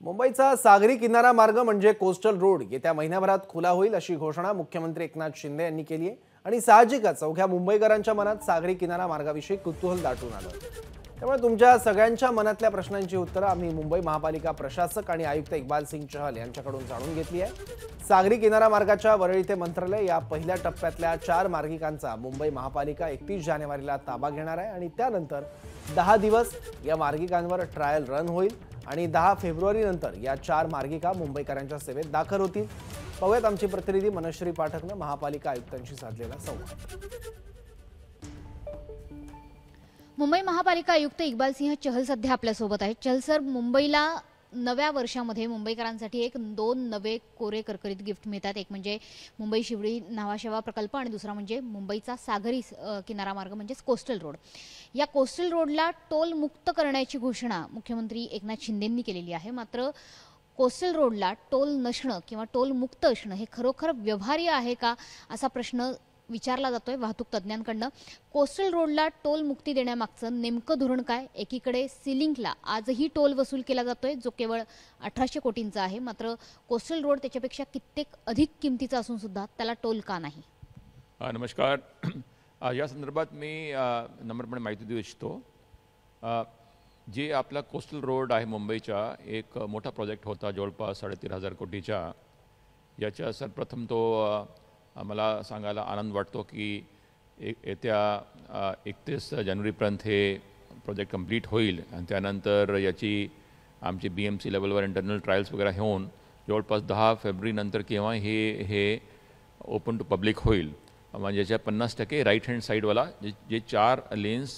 मुंबईचा सागरी किनारा मार्ग म्हणजे कोस्टल रोड येत्या महिन्याभरात खुला होईल अशी घोषणा मुख्यमंत्री एकनाथ शिंदे यांनी केली आहे आणि साहजिकच अवघ्या मुंबईकरांच्या मनात सागरी किनारा मार्गाविषयी कुतूहल दाटून आलं। त्यामुळे तुमच्या सगळ्यांच्या मनातल्या प्रश्नांची उत्तरं आम्ही मुंबई महापालिका प्रशासक आणि आयुक्त इक्बाल सिंग चहल यांच्याकडून जाणून घेतली आहे। सागरी किनारा मार्गाच्या वरळी ते मंत्रालय या पहिल्या टप्प्यातल्या 4 मार्गिकांचा मुंबई महापालिका 31 जानेवारीला ताबा घेणार आहे आणि त्यानंतर 10 दिवस या मार्गिकांवर ट्रायल रन होईल आणि 10 फेब्रुवारी नंतर या 4 मार्गिका मुंबईकरांच्या सेवेत दाखल होतील। पाहूयात आमची प्रतिनिधी मनश्री पाठकने महापालिका आयुक्तांशी साधलेला संवाद। मुंबई महापालिका आयुक्त इक्बाल सिंह चहल सध्या आपल्यासोबत आहेत। चहल सर, मुंबईला नव्या वर्षामध्ये मुंबईकरांसाठी 2 नवे कोरे करकरीत गिफ्ट मिळतात। एक म्हणजे मुंबई शिवडी न्हावाशेवा प्रकल्प आणि दुसरा म्हणजे मुंबईचा सागरी किनारा मार्ग म्हणजे कोस्टल रोड। या कोस्टल रोडला टोल मुक्त करण्याची घोषणा मुख्यमंत्री एकनाथ शिंदेंनी केलेली आहे। मात्र कोस्टल रोडला टोल नसणं किंवा टोल मुक्त असणं हे खरोखर व्यवहार्य आहे का असा प्रश्न विचारला जातोय वाहतूक तज्ञांकडून। कोस्टल रोडला टोल मुक्ती देण्यामागचं नेमकं धोरण काय? एकीकडे सीलिंगला आजही टोल वसूल केला जातोय जो केवळ 1800 कोटींचा आहे, मात्र कोस्टल रोड त्याच्यापेक्षा कित्येक अधिक किमतीचा असून सुद्धा त्याला टोल का नाही? नमस्कार। या संदर्भात मी नम्रपणे माहिती देऊ इच्छितो। जे आपला कोस्टल रोड आहे मुंबईचा एक मोठा प्रोजेक्ट होता जवळपास 13,500 कोटीचा। याच्या सर्वप्रथम तो मला सांगायला आनंद वाटतो की येत्या 31 जानेवारीपर्यंत हे प्रोजेक्ट कंप्लीट होईल आणि त्यानंतर याची आमची BMC लेवलवर इंटरनल ट्रायल्स वगैरे होऊन जवळपास 10 फेब्रुवारी नंतर केव्हा हे ओपन टू पब्लिक होईल। म्हणजे याच्या 50% राईट हँड साईडवाला जे 4 लेन्स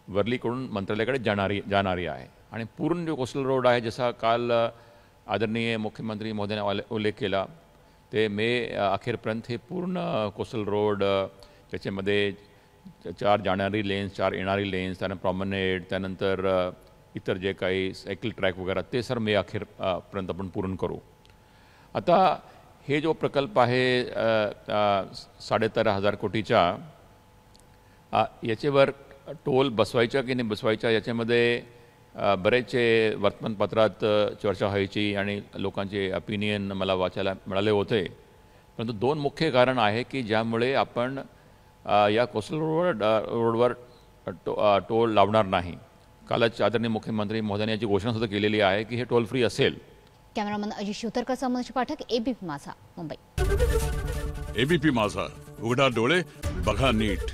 वर्लीकडून मंत्रालयाकडे जाणारी आहे आणि पूर्ण जो कोस्टल रोड आहे जसा काल आदरणीय मुख्यमंत्री महोदयाने उल्लेख केला ते मे अखेरपर्यंत हे पूर्ण कोस्टल रोड त्याच्यामध्ये 4 जाणारी लेन्स 4 येणारी लेन्स त्यानंतर प्रॉमेनेड त्यानंतर इतर जे काही सायकल ट्रॅक वगैरे ते सर मे अखेरपर्यंत आपण पूर्ण करू। आता हे जो प्रकल्प आहे 13,500 कोटीचा याच्यावर टोल बसवायचा की नाही बसवायचा याच्यामध्ये बरेचसे वर्तमानपत्रात चर्चा व्हायची आणि लोकांचे ओपिनियन मला वाचायला मिळाले होते। परंतु 2 मुख्य कारण आहे की ज्यामुळे आपण या कोस्टल रोडवर टोल लावणार नाही। कालच आदरणीय मुख्यमंत्री महोदयांनी याची घोषणा सुद्धा केलेली आहे की हे टोल फ्री असेल। कॅमेरामन अजित शिवतरकर मनश्री पाठक, ABP माझा, मुंबई। ABP माझा, उघडा डोळे बघा नीट।